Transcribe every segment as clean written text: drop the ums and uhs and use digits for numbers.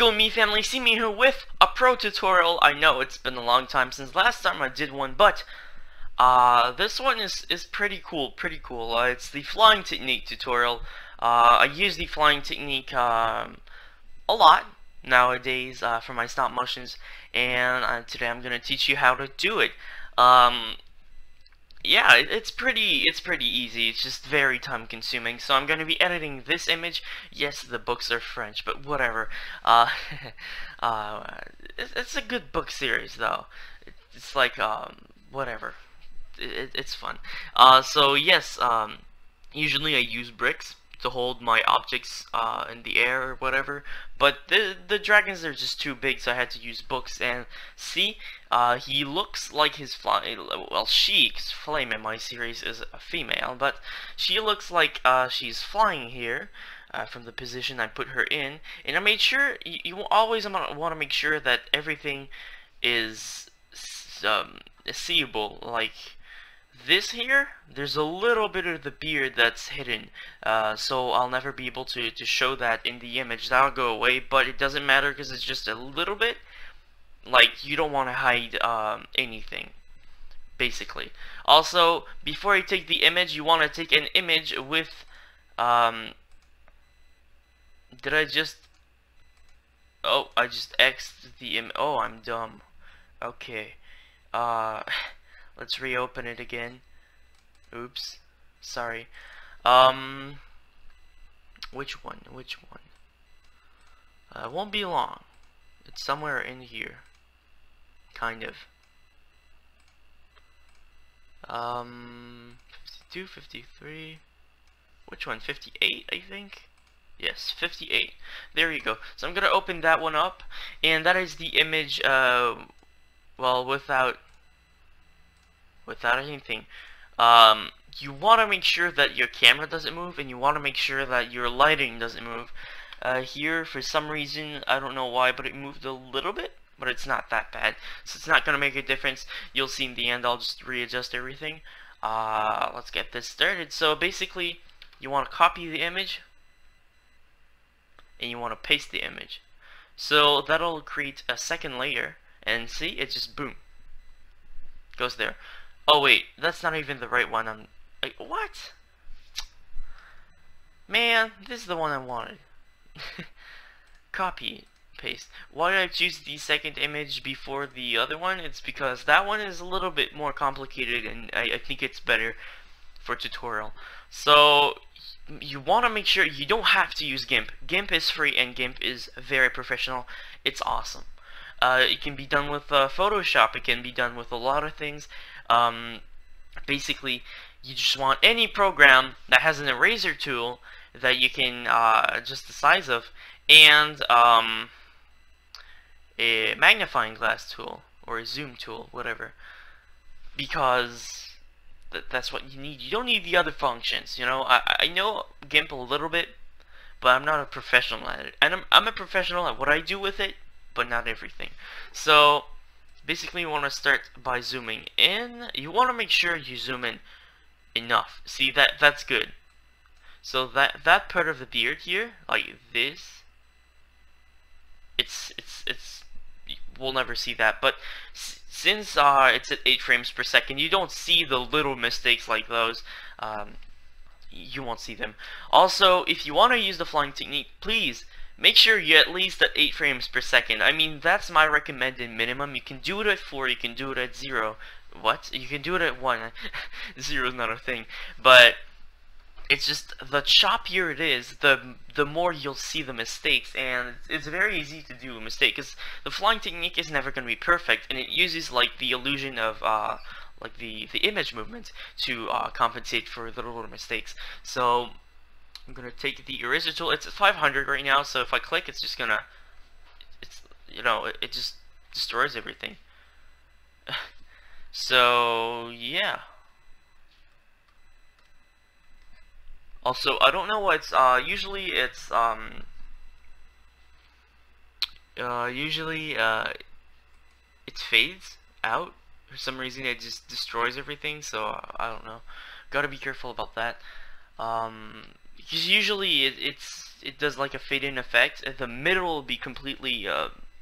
going, me family? C.Mea here with a pro tutorial. I know it's been a long time since last time I did one, but this one is pretty cool. It's the flying technique tutorial. I use the flying technique a lot nowadays for my stop motions, and today I'm gonna teach you how to do it. Yeah, it's pretty easy. It's just very time consuming. So I'm going to be editing this image. Yes, the books are French, but whatever. It's a good book series though. It's like whatever. It's fun. So yes, usually I use bricks to hold my objects in the air or whatever, but the dragons are just too big, so I had to use books. And see, he looks like his she, 'cause Flame in my series is a female, but she looks like she's flying here from the position I put her in. And I made sure you always want to make sure that everything is seeable. Like this here, there's a little bit of the beard that's hidden, so I'll never be able to show that in the image. That'll go away, but it doesn't matter because it's just a little bit. Like, you don't want to hide anything, basically. Also, before you take the image, you want to take an image with did I just I just X'd the image. Oh, I'm dumb. Okay, let's reopen it again. Oops, sorry. Which one? It won't be long. It's somewhere in here, kind of. 52, 53. Which one? 58, I think. Yes, 58. There you go. So I'm gonna open that one up, and that is the image. Well, without anything. You want to make sure that your camera doesn't move, and you want to make sure that your lighting doesn't move. Here, for some reason, I don't know why, but it moved a little bit, but it's not that bad, so it's not gonna make a difference. You'll see in the end. I'll just readjust everything. Let's get this started. So basically, you want to copy the image, and you want to paste the image. So that'll create a second layer, and see, it just boom goes there. Oh wait, that's not even the right one. I'm like, what? Man, this is the one I wanted. Copy, paste. Why did I choose the second image before the other one? It's because that one is a little bit more complicated, and I think it's better for tutorial. So you want to make sure you don't have to use GIMP. GIMP is free, and GIMP is very professional. It's awesome. It can be done with Photoshop. It can be done with a lot of things. Basically, you just want any program that has an eraser tool that you can adjust the size of, and a magnifying glass tool or a zoom tool, whatever, because that's what you need. You don't need the other functions. You know, I know GIMP a little bit, but I'm not a professional at it, and I'm a professional at what I do with it, but not everything. So basically, you want to start by zooming in. You want to make sure you zoom in enough. See, that's good. So that part of the beard here, like this, it's we'll never see that. But since it's at 8 frames per second, you don't see the little mistakes like those. You won't see them. Also, if you want to use the flying technique, please make sure you're at least at 8 frames per second. I mean, that's my recommended minimum. You can do it at 4, you can do it at 0. What? You can do it at 1. 0 is not a thing. But it's just, the choppier it is, the more you'll see the mistakes, and it's very easy to do a mistake, because the flying technique is never going to be perfect, and it uses like the illusion of like the image movement to compensate for the little mistakes. So I'm gonna take the eraser tool. It's at 500 right now, so if I click, it's just gonna, it just destroys everything. So yeah. Also, I don't know what's usually it fades out for some reason. It just destroys everything. So I don't know. Gotta be careful about that. because usually it does like a fade in effect. The middle will be completely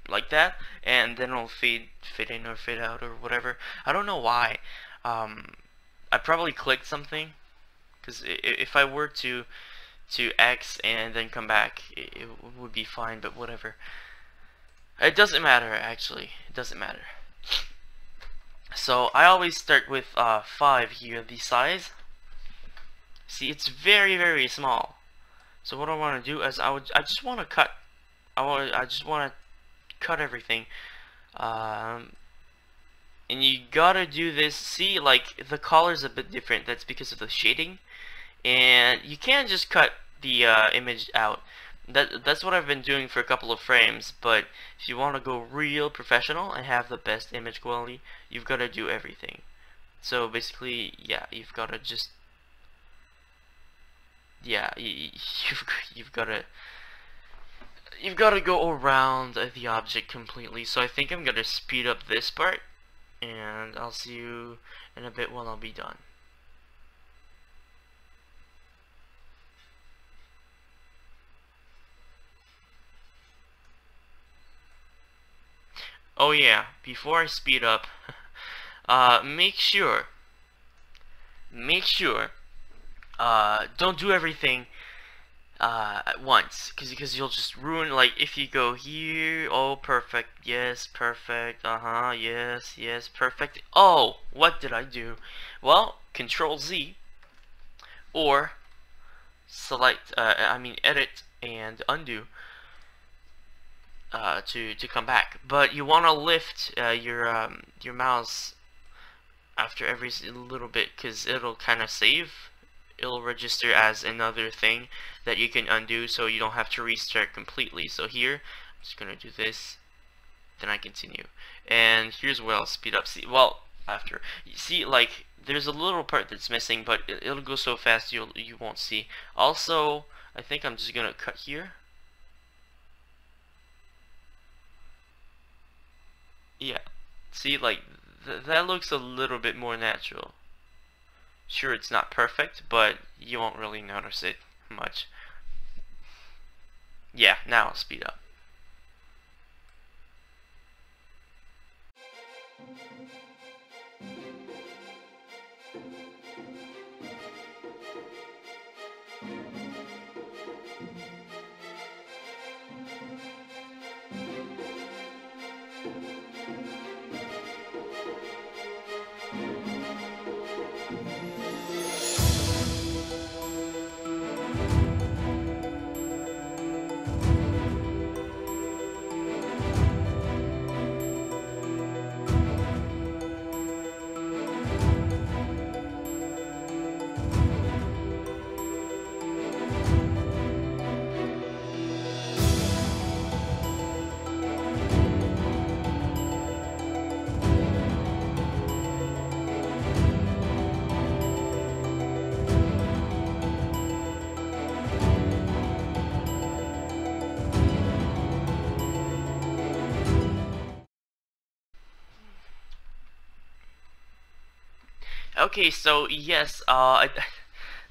like that, and then it'll fade in or fade out or whatever. I don't know why. I probably clicked something, because if I were to X and then come back, it would be fine, but whatever. It doesn't matter, actually. It doesn't matter. So I always start with 5 here, the size. See, it's very, very small. So what I want to do is I just want to cut. I just want to cut everything. And you gotta do this. See, like the color's a bit different. That's because of the shading. And you can't just cut the image out. That's what I've been doing for a couple of frames. But if you want to go real professional and have the best image quality, you've got to do everything. So basically, yeah, you've got to just, yeah, you've got to go around the object completely. So I think I'm gonna speed up this part, and I'll see you in a bit when I'll be done. Oh yeah, before I speed up, make sure, don't do everything at once, because you'll just ruin. Like if you go here, oh perfect, yes, perfect, yes, perfect. Oh, what did I do? Well, Control Z, or select, edit and undo. To come back, but you want to lift your mouse after every little bit, because it'll kind of save. It'll register as another thing that you can undo, so you don't have to restart completely. So here, I'm just gonna do this, then I continue, and here's where I'll speed up. See, well, after you see, like there's a little part that's missing, but it'll go so fast you won't see. Also, I think I'm just gonna cut here. Yeah, see, like that looks a little bit more natural. Sure, it's not perfect, but you won't really notice it much. Yeah, now I'll speed up. Okay, so yes,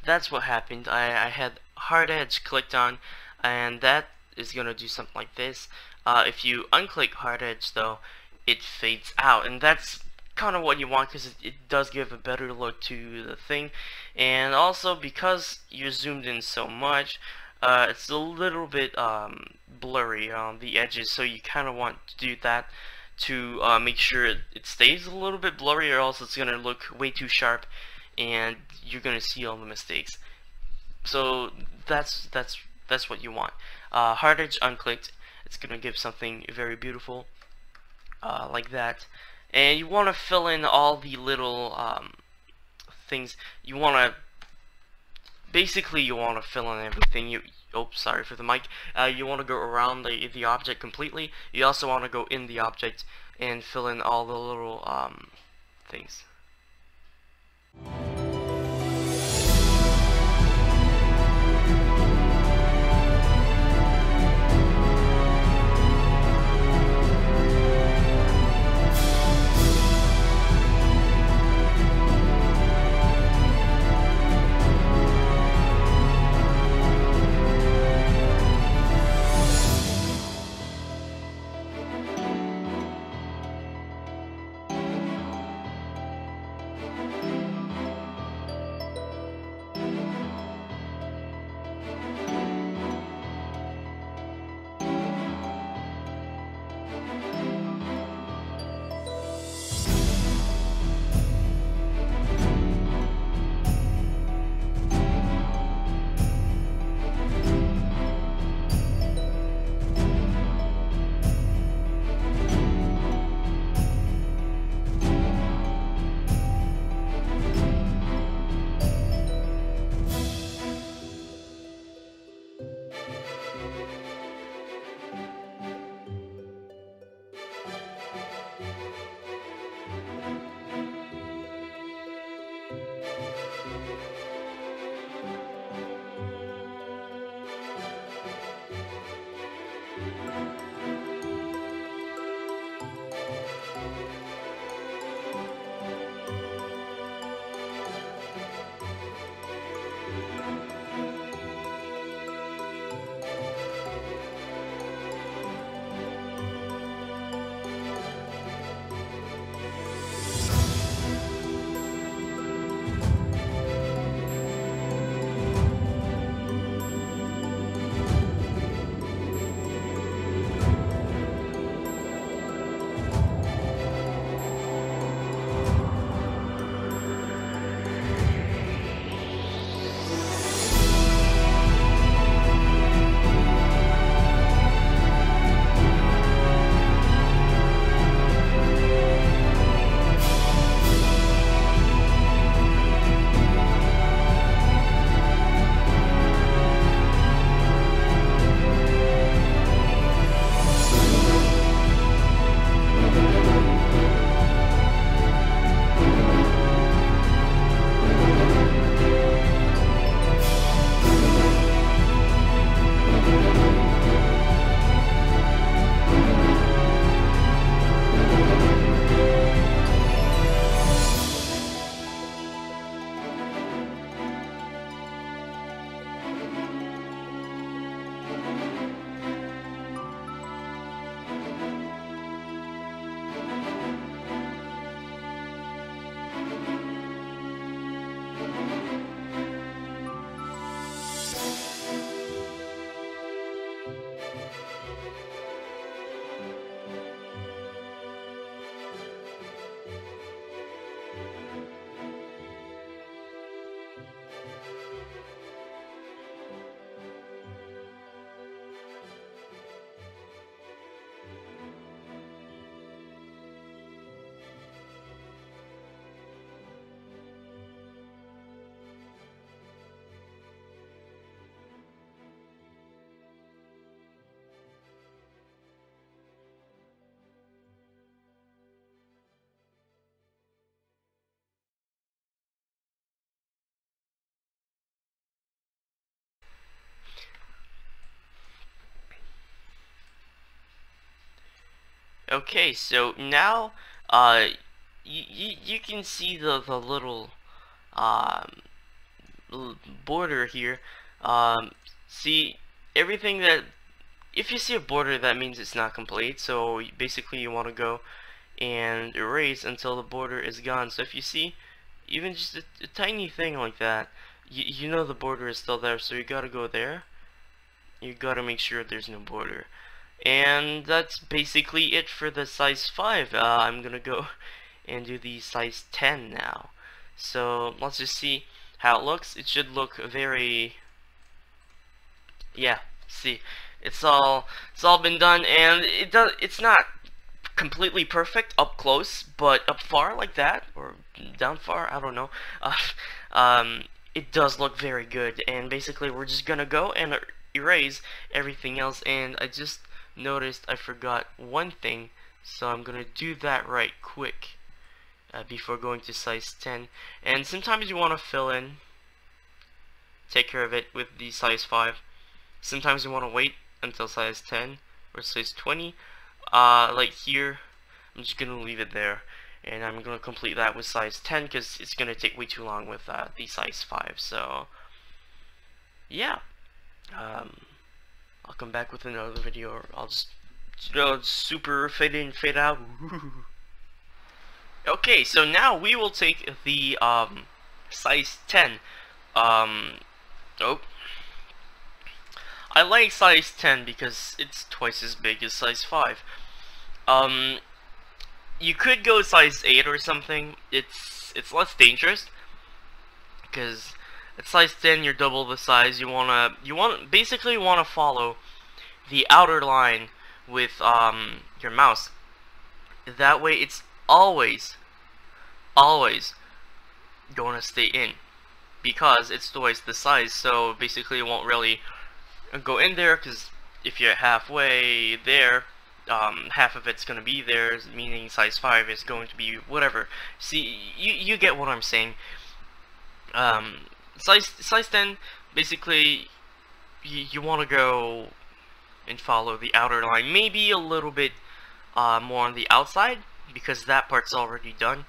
that's what happened. I had hard edge clicked on, and that is gonna do something like this. If you unclick hard edge though, it fades out, and that's kind of what you want, because it does give a better look to the thing. And also, because you're zoomed in so much, it's a little bit blurry on the edges, so you kind of want to do that to make sure it stays a little bit blurry, or else it's gonna look way too sharp and you're gonna see all the mistakes. So that's what you want. Hard edge unclicked, it's gonna give something very beautiful like that. And you want to fill in all the little things. You want to basically fill in everything. Oops, sorry for the mic. You want to go around the object completely. You also want to go in the object and fill in all the little things. Okay, so now you can see the little um, border here. See everything that if you see a border, that means it's not complete. So basically you want to go and erase until the border is gone. So if you see even just a tiny thing like that, you know the border is still there, so you gotta go there. You gotta make sure there's no border. And that's basically it for the size 5. I'm gonna go and do the size 10 now. So let's just see how it looks. It should look very, yeah, see, it's all been done, and it's not completely perfect up close, but up far like that, or down far, I don't know. Uh, um, it does look very good, and basically we're just gonna go and erase everything else. And I just noticed I forgot one thing, so I'm gonna do that right quick before going to size 10. And sometimes you want to fill in, take care of it with the size 5. Sometimes you want to wait until size 10 or size 20. Like here, I'm just gonna leave it there, and I'm gonna complete that with size 10 because it's gonna take way too long with the size 5. So yeah, I'll come back with another video, or I'll just, super fade in, fade out. Okay, so now we will take the size 10. Oh, I like size 10 because it's twice as big as size 5. You could go size 8 or something. It's less dangerous because at size 10 you're double the size. Basically wanna follow the outer line with your mouse. That way it's always gonna stay in because it's twice the size. So basically it won't really go in there, because if you're halfway there, half of it's gonna be there, meaning size 5 is going to be whatever. See, you get what I'm saying. Size 10, basically you want to go and follow the outer line, maybe a little bit more on the outside, because that part's already done.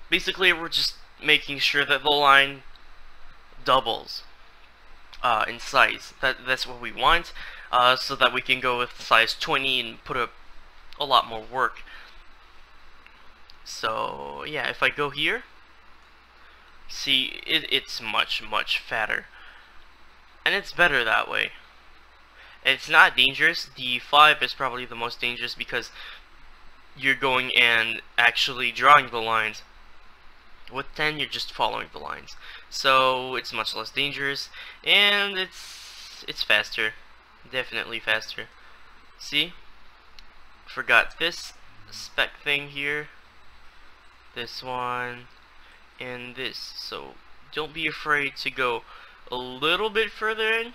Basically we're just making sure that the line doubles in size. That's what we want, so that we can go with size 20 and put a lot more work. So yeah, if I go here, see, it's much fatter, and it's better that way. It's not dangerous. The 5 is probably the most dangerous because you're going and actually drawing the lines. With 10, you're just following the lines, so it's much less dangerous, and it's faster, definitely faster. See, forgot this spec thing here, this one, and this. So don't be afraid to go a little bit further in,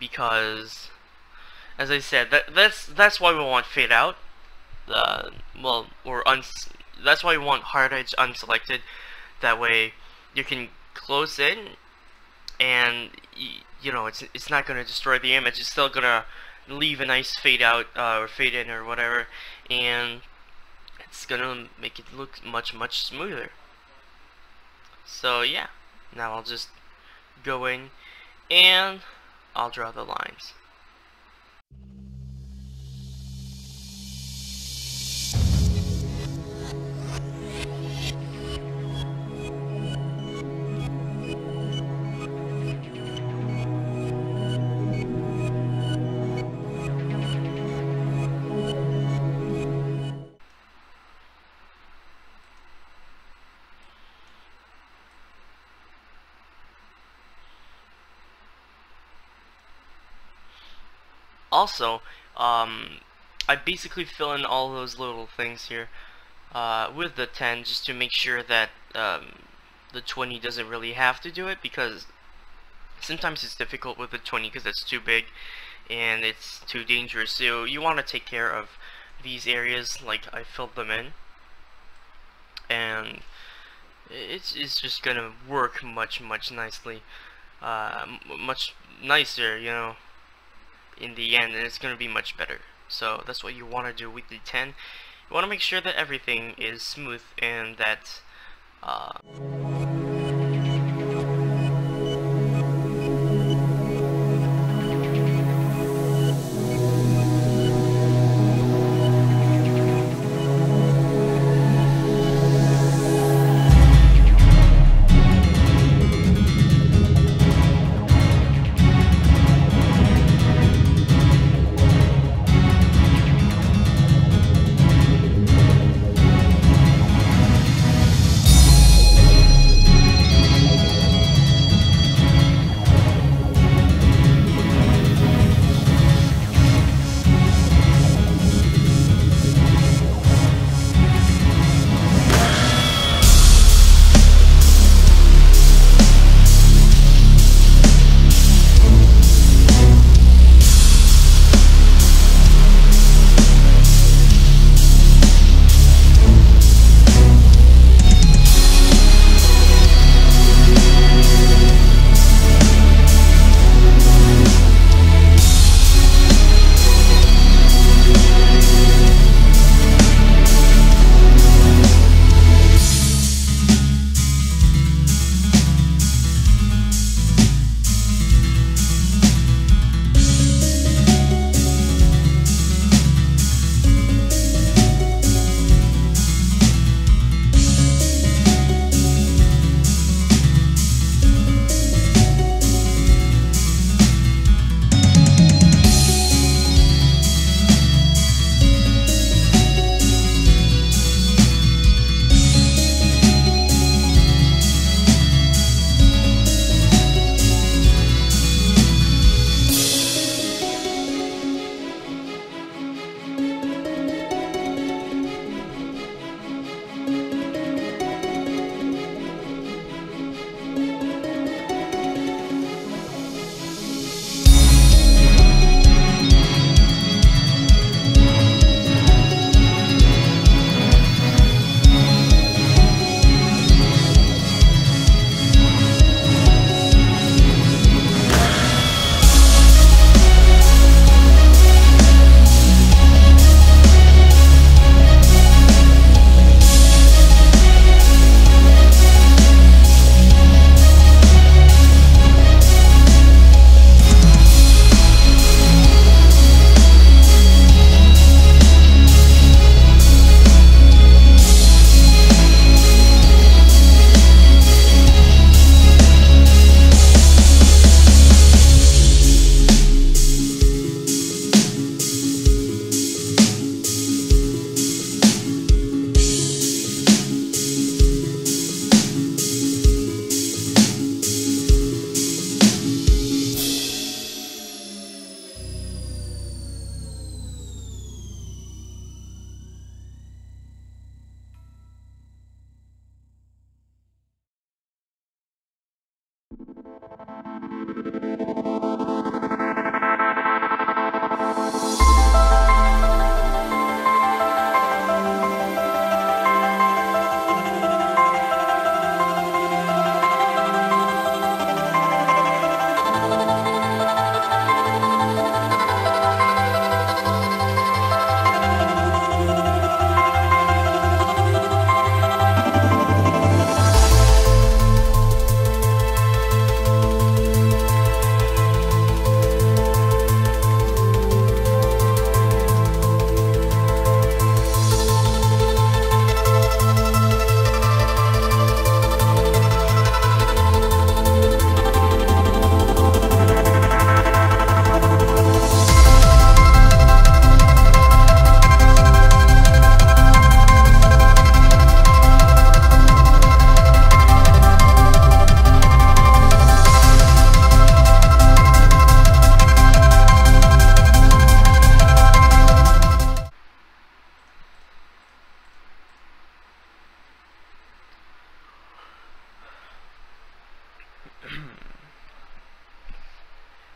because, as I said, that's why we want fade out. That's why we want hard edge unselected. That way you can close in, and you know it's not gonna destroy the image. It's still gonna leave a nice fade out or fade in or whatever, and it's gonna make it look much smoother. So yeah, now I'll just go in and I'll draw the lines. Also, I basically fill in all those little things here with the 10, just to make sure that the 20 doesn't really have to do it, because sometimes it's difficult with the 20 because it's too big and it's too dangerous. So you want to take care of these areas like I filled them in, and it's just gonna work much nicely, much nicer, you know, in the end, and it's gonna be much better. So that's what you want to do with the 10. You want to make sure that everything is smooth and that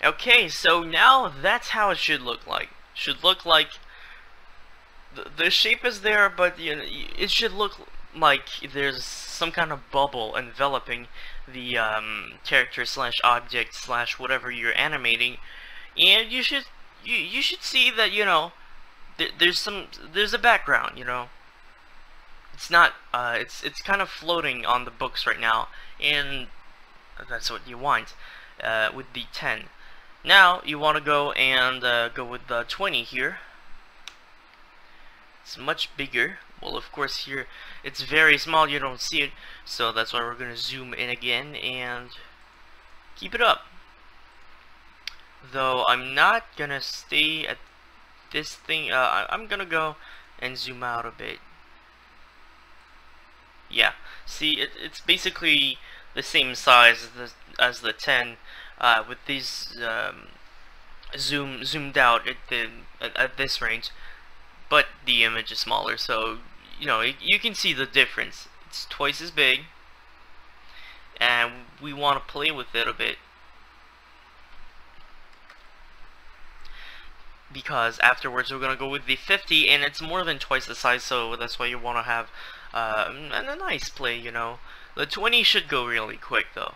Okay, so now that's how it should look like. Should look like the shape is there, but you know, it should look like there's some kind of bubble enveloping the character slash object slash whatever you're animating, and you should see that, you know, there's a background, you know. It's not it's kind of floating on the books right now, and that's what you want with the 10. Now you want to go and go with the 20 here. It's much bigger. Well, of course here it's very small, you don't see it, so that's why we're gonna zoom in again and keep it up. Though I'm not gonna stay at this thing. I'm gonna go and zoom out a bit. Yeah, see, it's basically the same size as the 10, with these zoomed out at this range, but the image is smaller, so you know you can see the difference. It's twice as big, and we want to play with it a bit, because afterwards we're gonna go with the 50, and it's more than twice the size, so that's why you want to have a nice play, you know. The 20 should go really quick though.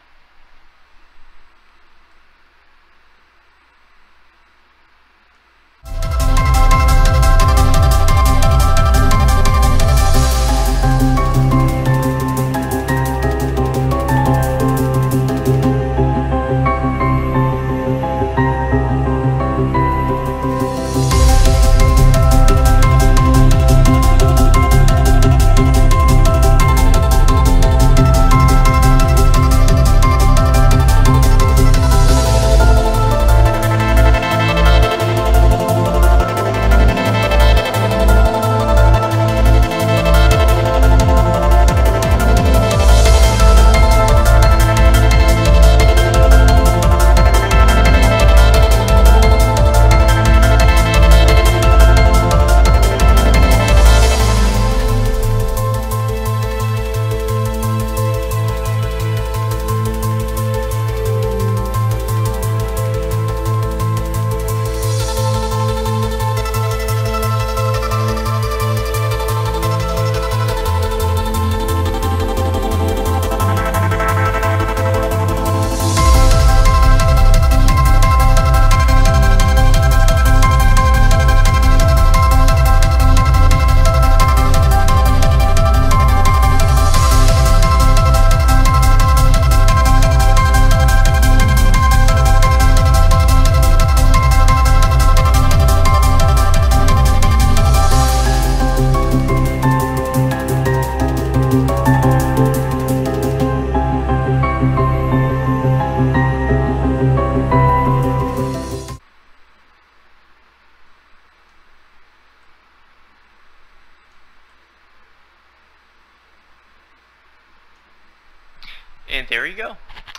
And there you go.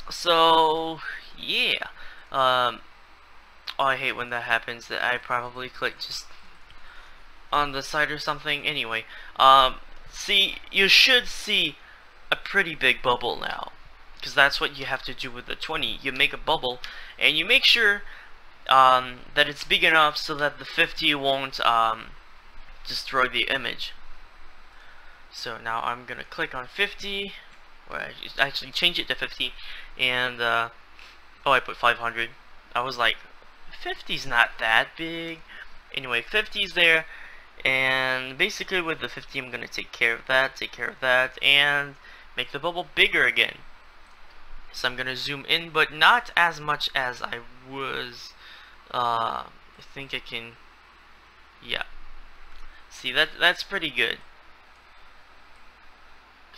So yeah, oh, I hate when that happens. That I probably click just on the side or something. Anyway, see, you should see a pretty big bubble now, because that's what you have to do with the 20. You make a bubble, and you make sure that it's big enough so that the 50 won't destroy the image. So now I'm gonna click on 50. Or I actually change it to 50, and oh, I put 500. I was like, 50's not that big. Anyway, 50's there, and basically with the 50 I'm gonna take care of that, and make the bubble bigger again. So I'm gonna zoom in, but not as much as I was. I think I can, yeah. See, that's pretty good.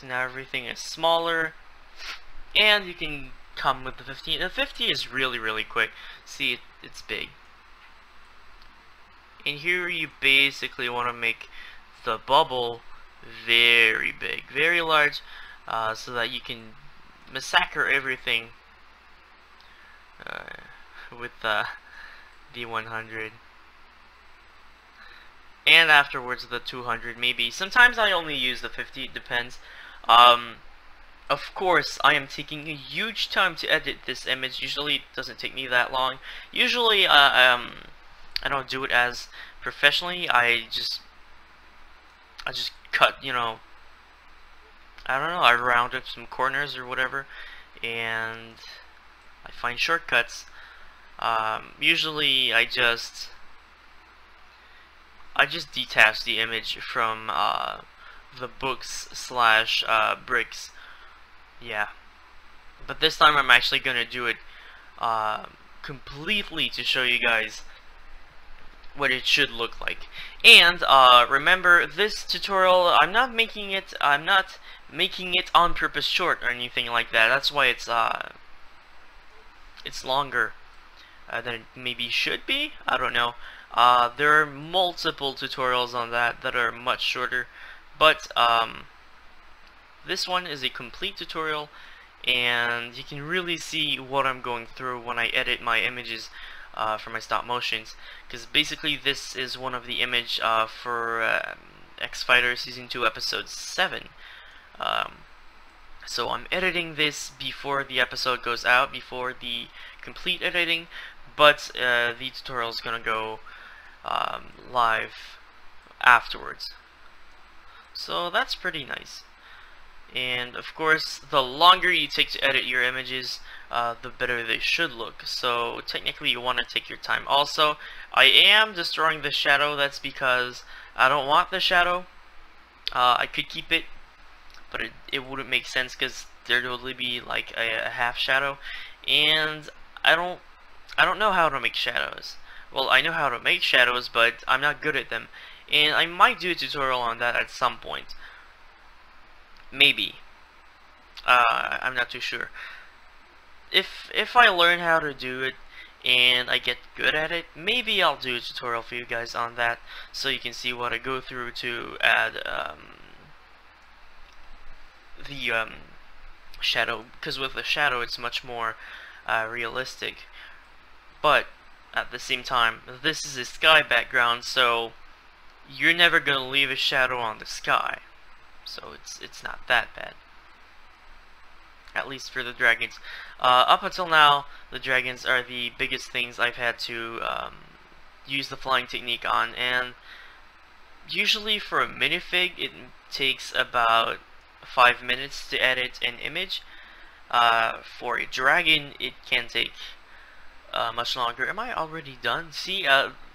Now everything is smaller, and you can come with the 50. The 50 is really quick. See, it's big. And here you basically want to make the bubble very big, very large, so that you can massacre everything with the 100. And afterwards the 200 maybe. Sometimes I only use the 50, it depends. Of course, I am taking a huge time to edit this image. Usually it doesn't take me that long. Usually I don't do it as professionally. I just cut, you know, I don't know, I round up some corners or whatever, and I find shortcuts. Usually I just I just detached the image from the books slash bricks. Yeah, but this time I'm actually gonna do it completely to show you guys what it should look like. And remember, this tutorial, I'm not making it on purpose short or anything like that. That's why it's longer than it maybe should be. I don't know. There are multiple tutorials on that are much shorter, but this one is a complete tutorial, and you can really see what I'm going through when I edit my images for my stop motions, because basically this is one of the image for X-Fighter Season 2 Episode 7. So I'm editing this before the episode goes out, before the complete editing, but the tutorial is gonna go live afterwards. So that's pretty nice. And of course, the longer you take to edit your images, the better they should look. So technically you want to take your time. Also, I am destroying the shadow. That's because I don't want the shadow. I could keep it, but it wouldn't make sense because there would be like a half shadow, and I don't know how to make shadows. Well, I know how to make shadows, but I'm not good at them, and I might do a tutorial on that at some point. Maybe. I'm not too sure. If I learn how to do it and I get good at it, maybe I'll do a tutorial for you guys on that, so you can see what I go through to add the shadow, because with the shadow it's much more realistic. But at the same time, this is a sky background, so you're never gonna leave a shadow on the sky. So it's not that bad, at least for the dragons. Up until now, the dragons are the biggest things I've had to use the flying technique on, and usually for a minifig it takes about 5 minutes to edit an image. For a dragon it can take much longer. Am I already done? See,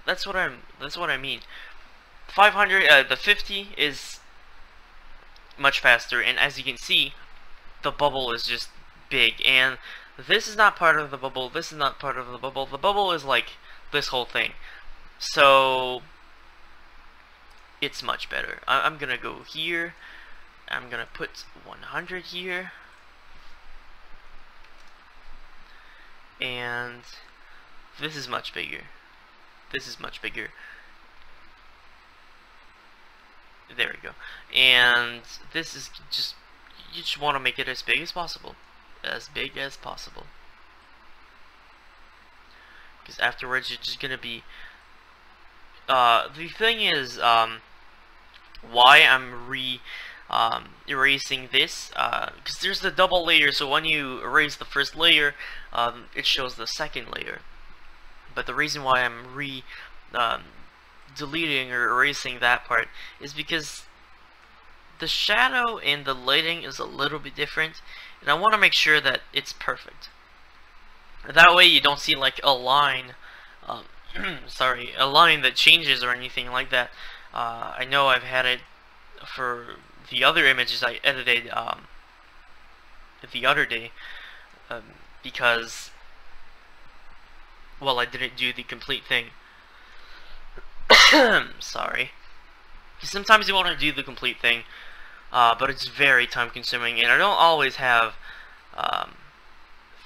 that's what I mean. 500, the 50 is much faster, and as you can see, the bubble is just big, and this is not part of the bubble, this is not part of the bubble. The bubble is like this whole thing, so it's much better. I'm gonna go here, I'm gonna put 100 here, and this is much bigger. This is much bigger. There we go. And this is just, you just want to make it as big as possible. As big as possible. Because afterwards you're just gonna be... the thing is, why I'm erasing this, because there's the double layer, so when you erase the first layer, it shows the second layer. But the reason why I'm deleting or erasing that part is because the shadow and the lighting is a little bit different, and I want to make sure that it's perfect. That way you don't see like a line, sorry, a line that changes or anything like that. I know I've had it for the other images I edited the other day, because, well, I didn't do the complete thing. Sorry. Sometimes you want to do the complete thing, but it's very time consuming, and I don't always have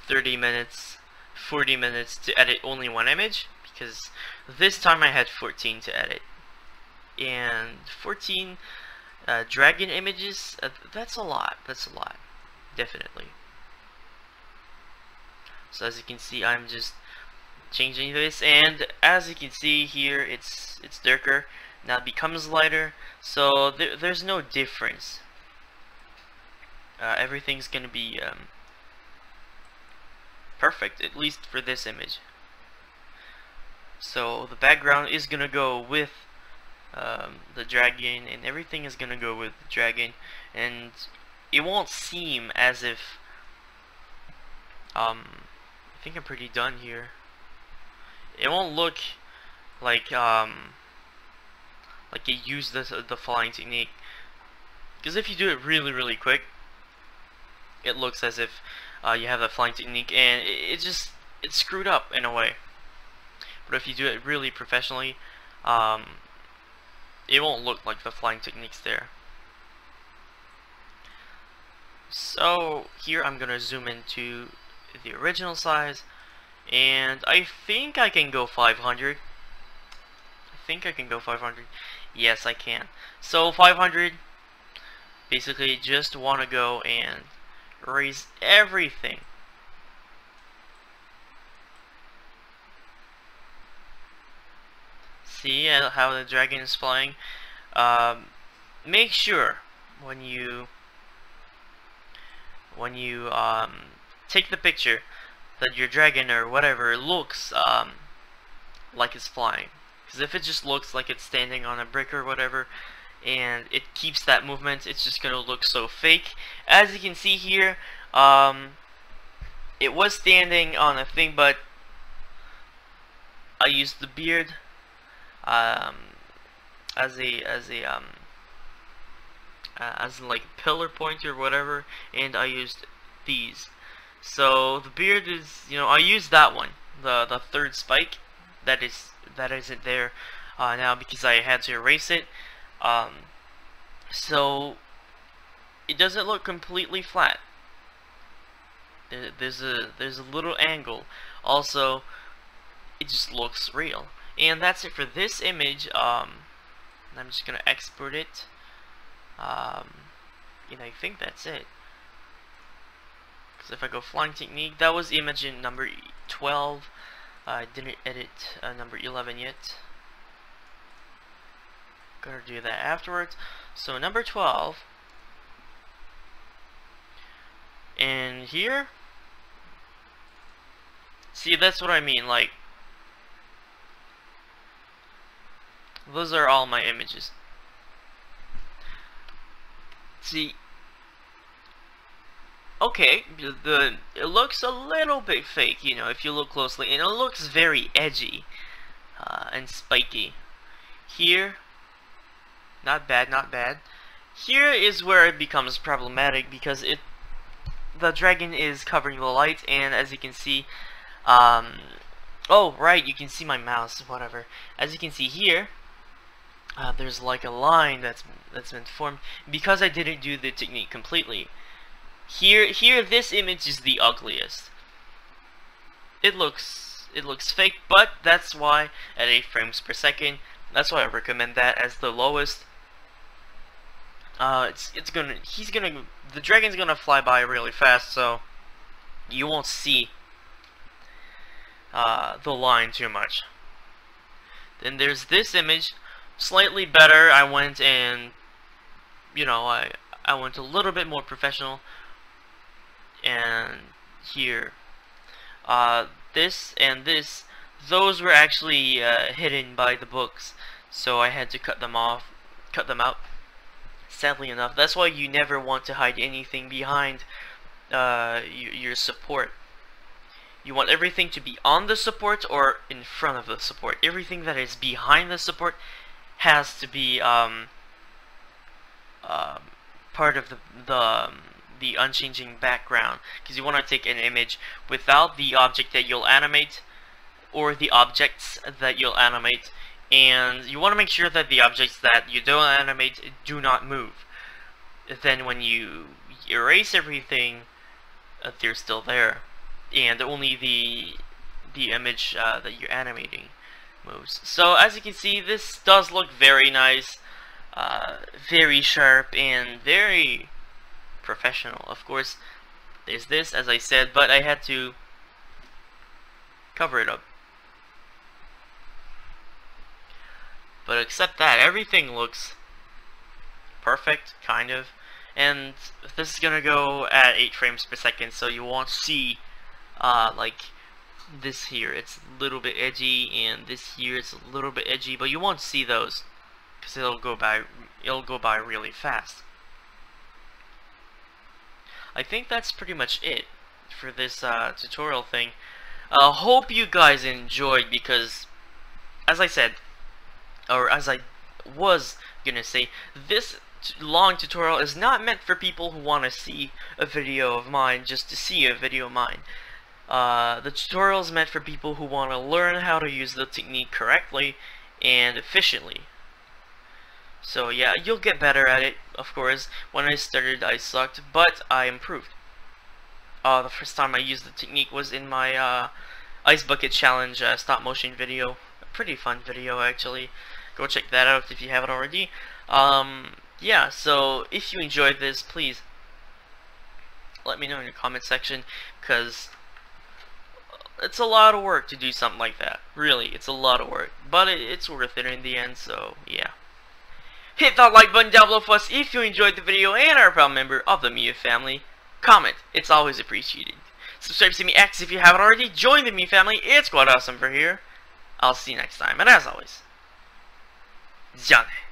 30 minutes, 40 minutes to edit only one image, because this time I had 14 to edit. And 14 dragon images, that's a lot, definitely. So as you can see, I'm just changing this, and as you can see here, it's darker. Now it becomes lighter, so there's no difference. Everything's gonna be perfect, at least for this image. So the background is gonna go with the dragon, and everything is gonna go with the dragon, and it won't seem as if I think I'm pretty done here. It won't look like like you use the flying technique. Because if you do it really quick, it looks as if you have that flying technique, and it's screwed up in a way. But if you do it really professionally, it won't look like the flying technique's there. So here I'm gonna zoom into the original size, and I think I can go 500. I think I can go 500. Yes, I can. So 500. Basically, just want to go and erase everything. See how the dragon is flying? Make sure when you take the picture that your dragon or whatever looks like it's flying. Because if it just looks like it's standing on a brick or whatever, and it keeps that movement, it's just gonna look so fake. As you can see here, it was standing on a thing, but I used the beard as like pillar point or whatever, and I used these. So the beard is, I used that one, the third spike that isn't there now because I had to erase it. So it doesn't look completely flat. There's a little angle. Also, it just looks real. And that's it for this image. I'm just gonna export it. And I think that's it. Because if I go flying technique, that was image in number 12. I didn't edit number 11 yet. Gonna do that afterwards. So number 12, and here, see, that's what I mean, like, those are all my images. See, okay, it looks a little bit fake, if you look closely, and it looks very edgy and spiky. Here, not bad, not bad. Here is where it becomes problematic because the dragon is covering the light, and as you can see, oh right, you can see my mouse, whatever. As you can see here, there's like a line that's been formed because I didn't do the technique completely. Here, this image is the ugliest. It looks fake, but that's why at 8 frames per second, that's why I recommend that as the lowest. The dragon's gonna fly by really fast, so you won't see the line too much. Then there's this image, slightly better. I went and, I went a little bit more professional. And here, this and this, those were actually hidden by the books, so I had to cut them out. Sadly enough, that's why you never want to hide anything behind your support. You want everything to be on the support or in front of the support. Everything that is behind the support has to be part of the unchanging background, because you want to take an image without the object that you'll animate or the objects that you'll animate, and you want to make sure that the objects that you don't animate do not move. Then when you erase everything, they're still there, and only the image that you're animating moves. So as you can see, this does look very nice, very sharp, and very professional. Of course, there's this, as I said, but I had to cover it up. But except that, everything looks perfect, kind of. And this is gonna go at 8 frames per second, so you won't see like this here. It's a little bit edgy, and this here is a little bit edgy, but you won't see those because it'll go by really fast. I think that's pretty much it for this tutorial thing. Hope you guys enjoyed, because as I said, or as I was gonna say, this long tutorial is not meant for people who want to see a video of mine just to see a video of mine. The tutorial is meant for people who want to learn how to use the technique correctly and efficiently. So yeah, you'll get better at it, of course. When I started, I sucked, but I improved. The first time I used the technique was in my Ice Bucket Challenge stop motion video. A pretty fun video, actually. Go check that out if you haven't already. Yeah, so if you enjoyed this, please let me know in the comment section, because it's a lot of work to do something like that. Really, it's a lot of work, but it's worth it in the end, so yeah. Hit that like button down below for us if you enjoyed the video and are a proud member of the C.Mea family. Comment, it's always appreciated. Subscribe to C.MeaX if you haven't already. Join the C.Mea family, it's quite awesome for here. I'll see you next time, and as always, じゃあね。